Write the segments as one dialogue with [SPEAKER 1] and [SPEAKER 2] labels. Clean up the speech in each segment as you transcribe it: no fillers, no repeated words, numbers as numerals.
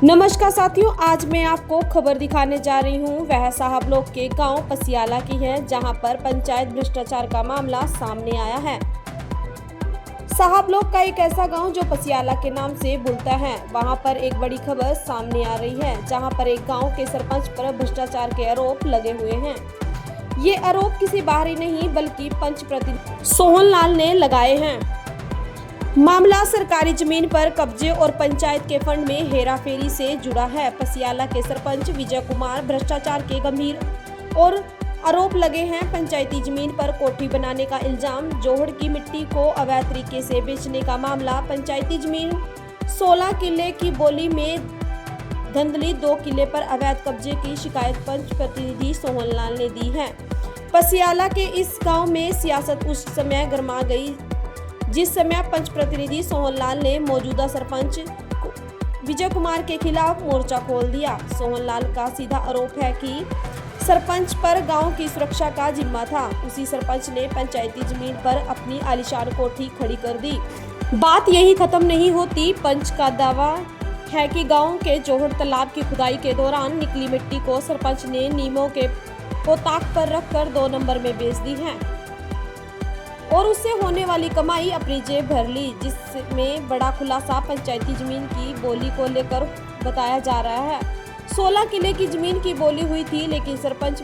[SPEAKER 1] नमस्कार साथियों, आज मैं आपको खबर दिखाने जा रही हूँ। वह साहब लोग के गांव पसियाला की है, जहां पर पंचायत भ्रष्टाचार का मामला सामने आया है। साहब लोग का एक ऐसा गांव जो पसियाला के नाम से बुलता है, वहां पर एक बड़ी खबर सामने आ रही है, जहां पर एक गांव के सरपंच पर भ्रष्टाचार के आरोप लगे हुए हैं। ये आरोप किसी बाहरी नहीं बल्कि पंच प्रतिनिधि सोहन लाल ने लगाए हैं। मामला सरकारी जमीन पर कब्जे और पंचायत के फंड में हेराफेरी से जुड़ा है। पसियाला के सरपंच विजय कुमार भ्रष्टाचार के गंभीर और आरोप लगे हैं। पंचायती जमीन पर कोठी बनाने का इल्जाम, जोहड़ की मिट्टी को अवैध तरीके से बेचने का मामला, पंचायती जमीन 16 किले की बोली में धंधली 2 किले पर अवैध कब्जे की शिकायत पंच प्रतिनिधि सोहन लाल ने दी है। पसियाला के इस गाँव में सियासत उस समय गर्मा गई जिस समय पंच प्रतिनिधि सोहन लाल ने मौजूदा सरपंच विजय कुमार के खिलाफ मोर्चा खोल दिया। सोहन लाल का सीधा आरोप है कि सरपंच पर गांव की सुरक्षा का जिम्मा था। उसी सरपंच ने पंचायती जमीन पर अपनी आलीशान कोठी खड़ी कर दी। बात यही खत्म नहीं होती। पंच का दावा है कि गांव के जोहड़ तालाब की खुदाई के दौरान निकली मिट्टी को सरपंच ने नीमों के पोताक पर रखकर 2 नंबर में बेच दी है और उससे होने वाली कमाई अपनी जेब भर ली, जिसमें बड़ा खुलासा पंचायती जमीन की बोली को लेकर बताया जा रहा है। 16 किले की जमीन की बोली हुई थी, लेकिन सरपंच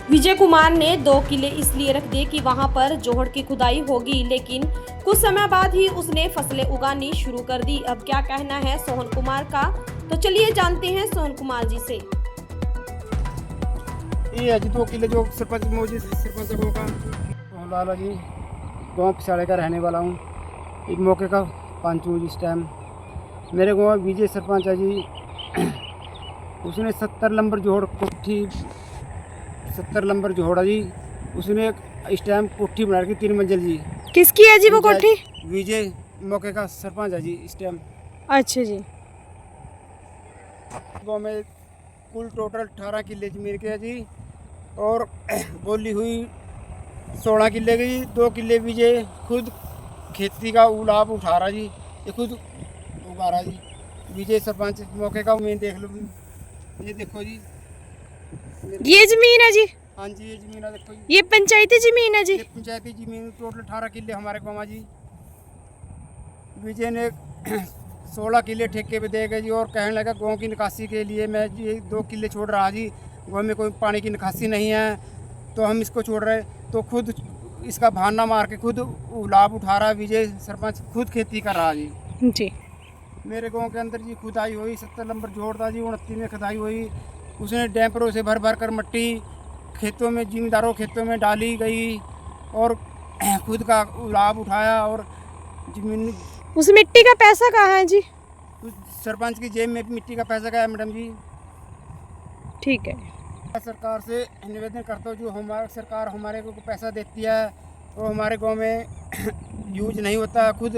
[SPEAKER 1] विजय कुमार ने 2 किले इसलिए रख दिए कि वहां पर जोहड़ की खुदाई होगी, लेकिन कुछ समय बाद ही उसने फसलें उगानी शुरू कर दी। अब क्या कहना है सोहन कुमार का, तो चलिए जानते हैं सोहन कुमार जी से।
[SPEAKER 2] ये 2 किले जो सरपंच मौजूद सरपंच का लाला जी गाँव पिछाड़े का रहने वाला हूँ। एक मौके का पंच हूँ जिस टाइम। मेरे गाँव में विजय सरपंच है जी। उसने 70 नंबर जोड़ कोठी 70 नंबर जोड़ा जी। उसने इस टाइम कोठी बना रखी 3 मंजिल जी।
[SPEAKER 1] किसकी है जी वो कोठी?
[SPEAKER 2] विजय मौके का सरपंच है जी इस टाइम।
[SPEAKER 1] अच्छा जी।
[SPEAKER 2] गाँव में कुल टोटल 18 किले जमीन के है जी, और बोली हुई 16 किले की। 2 किले विजय खुद खेती का लाभ उठा रहा जी, ये खुद उगा रहा जी। विजय सरपंच मौके का मैं देख लो, ये देखो जी,
[SPEAKER 1] ये जमीन है जी?
[SPEAKER 2] हाँ जी ये जमीन है, देखो जी।
[SPEAKER 1] ये पंचायती जमीन है जी?
[SPEAKER 2] ये पंचायती जमीन टोटल 18 किले हमारे गाँव में जी। विजय ने 16 किले ठेके पे दे गए जी, और कहने लगा गाँव की निकासी के लिए मैं जी 2 किले छोड़ रहा जी। गाँव में कोई पानी की निकासी नहीं है तो हम इसको छोड़ रहे। तो खुद इसका बहाना मार के खुद लाभ उठा रहा है विजय सरपंच, खुद खेती कर रहा जी। मेरे गांव के अंदर जी खुदाई हुई, 70 नंबर जोड़ था जी, 29 में खुदाई हुई। उसने डैम्परों से भर भर कर मिट्टी खेतों में, जिम्मेदारों खेतों में डाली गई और खुद का लाभ उठाया। और जमीन
[SPEAKER 1] उस मिट्टी का पैसा कहाँ है जी?
[SPEAKER 2] सरपंच की जेब में मिट्टी का पैसा गया मैडम जी।
[SPEAKER 1] ठीक है।
[SPEAKER 2] सरकार से निवेदन करता हूँ, जो हमारी सरकार हमारे को पैसा देती है वो हमारे गांव में यूज नहीं होता। खुद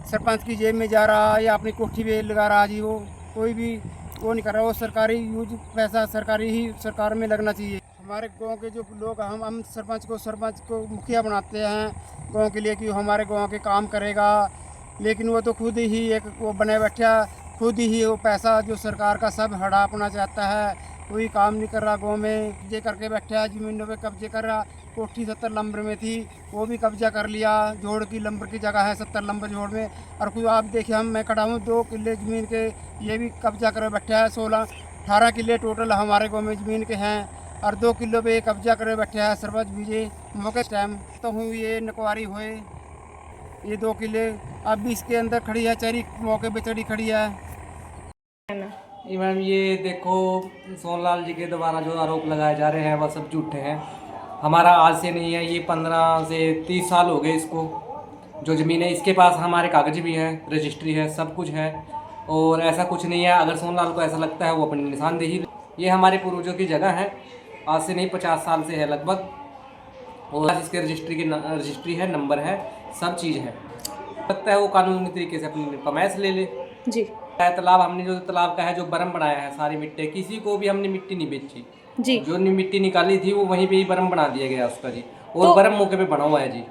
[SPEAKER 2] सरपंच की जेब में जा रहा है या अपनी कोठी पे लगा रहा जी। वो कोई भी वो नहीं कर रहा। वो सरकारी यूज पैसा सरकारी ही सरकार में लगना चाहिए। हमारे गांव के जो लोग हम सरपंच को मुखिया बनाते हैं गांव के लिए कि हमारे गांव के काम करेगा, लेकिन वो तो खुद ही एक वो बने बैठा, खुद ही वो पैसा जो सरकार का सब हड़पना चाहता है। कोई काम नहीं कर रहा गांव में, ये करके बैठा है, जमीनों पे कब्जे कर रहा। कोठी 70 नंबर में थी, वो भी कब्जा कर लिया। जोड़ की नंबर की जगह है 70 नंबर जोड़ में। और खुद आप देखिए, मैं खड़ा हूँ 2 किले ज़मीन के, ये भी कब्जा कर बैठा है। 18 किले टोटल हमारे गाँव में ज़मीन के हैं, और 2 किलो पे कब्जा कर बैठा है सरपंच विजय। मौके टाइम तो हूँ ये नकवारी हुए ये 2 किले अब भी इसके अंदर खड़ी है, चरी मौके पे चढ़ी खड़ी है।
[SPEAKER 3] मैम ये देखो, सोनलाल जी के द्वारा जो आरोप लगाए जा रहे हैं वह सब झूठे हैं। हमारा आज से नहीं है, ये 15 से 30 साल हो गए इसको जो ज़मीन है। इसके पास हमारे कागज भी हैं, रजिस्ट्री है, सब कुछ है, और ऐसा कुछ नहीं है। अगर सोनलाल को ऐसा लगता है वो अपनी निशानदेही, ये हमारे पूर्वजों की जगह है, आज से नहीं 50 साल से है लगभग। और इसके रजिस्ट्री है, नंबर है, सब चीज़ है। लगता है वो कानूनी तरीके से अपनी फरमाइश ले ले
[SPEAKER 1] जी।
[SPEAKER 3] तालाब हमने जो तालाब का है जो बरम बनाया है, सारी मिट्टी, किसी को भी हमने मिट्टी नहीं बेची जी। जो मिट्टी निकाली थी वो वहीं पे ही बरम बना दिया गया उसका जी, और बरम मौके पे बना हुआ है जी।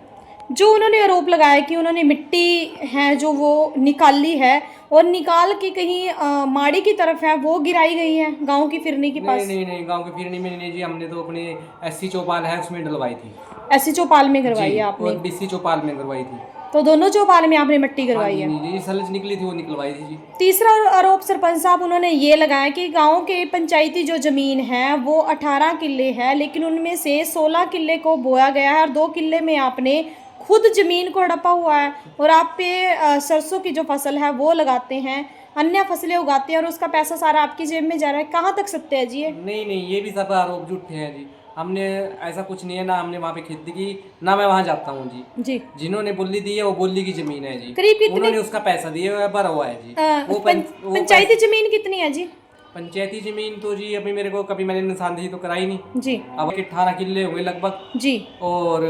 [SPEAKER 1] जो उन्होंने आरोप लगाया कि उन्होंने मिट्टी है जो वो निकाली है और निकाल के कहीं माड़ी की तरफ है वो गिराई गई है गांव की फिरनी के पास।
[SPEAKER 3] नहीं, गांव के फिरनी में नहीं जी, हमने तो अपने एससी चौपाल है उसमें डलवाई थी।
[SPEAKER 1] ऐसी चौपाल में करवाई है आपने?
[SPEAKER 3] और बीसी चौपाल में करवाई थी।
[SPEAKER 1] तो दोनों चौपाल में आपने मिट्टी करवाई है?
[SPEAKER 3] जी, सलज निकली थी वो निकलवाई थी जी।
[SPEAKER 1] तीसरा आरोप सरपंच साहब उन्होंने ये लगाया कि गांव के पंचायती जो जमीन है वो 18 किल्ले है, लेकिन उनमें से 16 किल्ले को बोया गया है और 2 किल्ले में आपने खुद जमीन को हड़पा हुआ है और आप पे सरसों की जो फसल है वो लगाते हैं, अन्य फसलें उगाते हैं और उसका पैसा सारा आपकी जेब में जा रहा है। कहाँ तक सत्य है जी ये?
[SPEAKER 3] नहीं, ये भी सब आरोप झूठे हैं जी। हमने ऐसा कुछ नहीं है, ना हमने वहाँ पे खेती की, ना मैं वहाँ जाता हूँ जी। जिन्होंने बोली दी है वो बोली की जमीन है जी।
[SPEAKER 1] करीब कितनी?
[SPEAKER 3] उन्होंने उसका पैसा दिया हुआ है, भरा हुआ है जी।
[SPEAKER 1] पंचायती जमीन कितनी है जी?
[SPEAKER 3] पंचायती जमीन तो जी अभी मेरे को कभी मैंने निशानदेही तो कराई नहीं
[SPEAKER 1] जी।
[SPEAKER 3] अब 18 किल्ले होंगे लगभग
[SPEAKER 1] जी।
[SPEAKER 3] और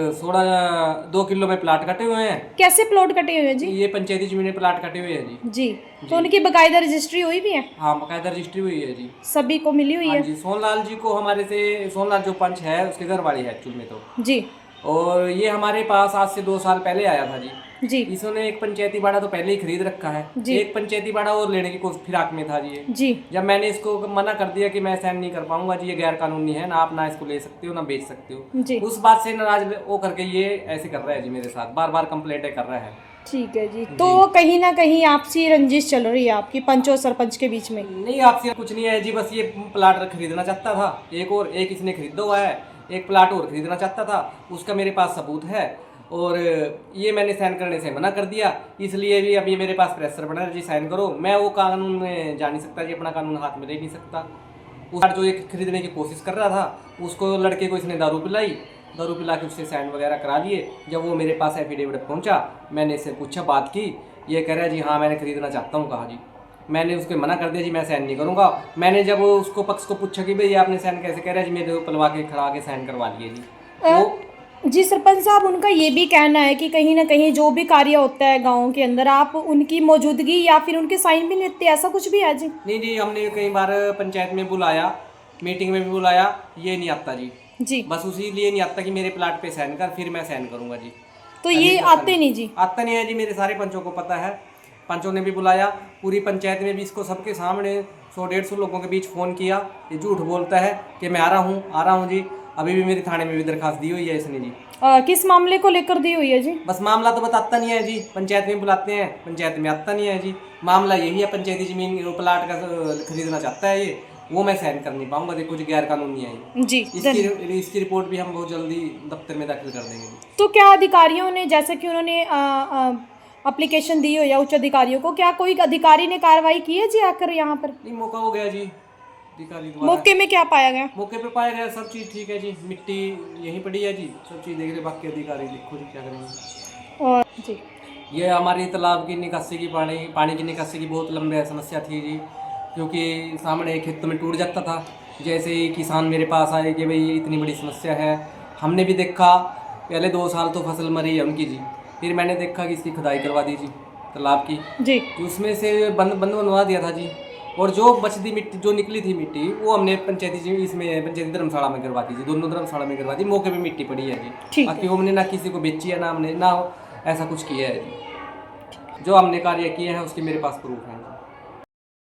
[SPEAKER 3] 2 किलो में प्लाट कटे हुए हैं।
[SPEAKER 1] कैसे प्लॉट कटे हुए हैं जी?
[SPEAKER 3] ये पंचायती जमीन में प्लाट कटे हुए हैं जी।
[SPEAKER 1] जी। तो उनकी बकायदा रजिस्ट्री हुई भी है?
[SPEAKER 3] हाँ, बकायदा रजिस्ट्री हुई है जी।
[SPEAKER 1] सभी को मिली हुई है?
[SPEAKER 3] जी, सोनलाल जी को हमारे से, सोनलाल जो पंच है उसके घर वाली है एक्चुअल में तो
[SPEAKER 1] जी।
[SPEAKER 3] और ये हमारे पास आज से 2 साल पहले आया था जी।
[SPEAKER 1] जी।
[SPEAKER 3] इसने एक पंचायती बाड़ा तो पहले ही खरीद रखा है जी। एक पंचायती बाड़ा और लेने की फिराक में था जी। जब मैंने इसको मना कर दिया कि मैं साइन नहीं कर पाऊंगा जी, ये गैर कानूनी है, ना आप ना इसको ले सकते हो ना बेच सकते हो जी। उस बात से नाराज हो करके ये ऐसे कर रहा है जी, मेरे साथ बार बार कंप्लेंटें कर रहा है।
[SPEAKER 1] ठीक है जी। तो कहीं ना कहीं आपसी रंजिश चल रही है आपकी पंच और सरपंच के बीच में?
[SPEAKER 3] नहीं, आपसे कुछ नहीं है जी, बस ये प्लाट खरीदना चाहता था एक इसने खरीदा हुआ है, एक प्लाट और खरीदना चाहता था, उसका मेरे पास सबूत है और ये मैंने साइन करने से मना कर दिया, इसलिए भी अभी मेरे पास प्रेशर बना है जी साइन करो। मैं वो कानून में जा नहीं सकता जी, अपना कानून हाथ में ले नहीं सकता। उस जो एक खरीदने की कोशिश कर रहा था उसको लड़के को इसने दारू पिला के उससे साइन वगैरह करा लिए। जब वो मेरे पास एफिडेविट पहुंचा, मैंने इससे पूछा, बात की, ये कह रहा है जी हाँ मैंने खरीदना चाहता हूँ। कहा जी, मैंने उसको मना कर दिया जी, मैं साइन नहीं करूँगा। मैंने जब उसको पक्ष को पूछा कि भाई ये आपने साइन कैसे, कह रहा है जी मेरे पलवा के खड़ा के साइन करवा लिए जी। वो
[SPEAKER 1] जी सरपंच साहब, उनका ये भी कहना है कि कहीं ना कहीं जो भी कार्य होता है गाँव के अंदर आप उनकी मौजूदगी या फिर उनके साइन भी लेते, ऐसा कुछ भी है जी?
[SPEAKER 3] नहीं जी, हमने कई बार पंचायत में बुलाया, मीटिंग में भी बुलाया, ये नहीं आता जी। बस उसी लिए नहीं आता कि मेरे प्लाट पे साइन कर, फिर मैं साइन करूँगा जी।
[SPEAKER 1] तो ये आते नहीं जी? आता
[SPEAKER 3] नहीं है जी, मेरे सारे पंचों को पता है, पंचों ने भी बुलाया, पूरी पंचायत में भी इसको सबके सामने 100-150 लोगों के बीच फ़ोन किया। ये झूठ बोलता है कि मैं आ रहा हूँ जी। अभी भी मेरी थाने में भी दरखास्त दी हुई है इसने जी।
[SPEAKER 1] किस मामले को लेकर दी हुई है जी?
[SPEAKER 3] बस मामला तो बताता नहीं है जी, पंचायत में बुलाते हैं, पंचायत में आता नहीं है जी। मामला यही है, पंचायती जमीन प्लाट का खरीदना चाहता है ये, वो मैं साइन कर नहीं पाऊंगा, देखो जी गैर कानूनी है जी। इसकी रिपोर्ट भी हम बहुत जल्दी दफ्तर में दाखिल कर देंगे जी।
[SPEAKER 1] तो क्या अधिकारियों ने, जैसे कि उन्होंने एप्लीकेशन दी हो या उच्च अधिकारियों को, क्या कोई अधिकारी ने कार्रवाई की है जी आकर यहाँ पर?
[SPEAKER 3] नहीं, मौका हो गया जी, अधिकारी
[SPEAKER 1] मौके में क्या पाया गया?
[SPEAKER 3] मौके पे पाया गया सब चीज़ ठीक है जी, मिट्टी यहीं पड़ी है जी, सब चीज़ देख रहे, बाकी अधिकारी देखो जी क्या करेंगे।
[SPEAKER 1] और जी
[SPEAKER 3] ये हमारी तालाब की निकासी की पानी की निकासी की बहुत लंबी समस्या थी जी, क्योंकि सामने खेतों में टूट जाता था। जैसे ही किसान मेरे पास आए कि भाई इतनी बड़ी समस्या है, हमने भी देखा, पहले 2 साल तो फसल मरी है उनकी जी, फिर मैंने देखा कि इसकी खुदाई करवा दी जी तालाब की जी, उसमें से बंद बनवा दिया था जी। और जो बचती मिट्टी जो निकली थी मिट्टी वो हमने पंचायती धर्मशाला में करवा दी जी, दोनों धर्मशाला में करवा दी, मौके पे मिट्टी पड़ी है जी। बाकी हमने ना किसी को बेची है, ना हमने ना ऐसा कुछ किया है जी। जो हमने कार्य किए हैं उसके मेरे पास प्रूफ है।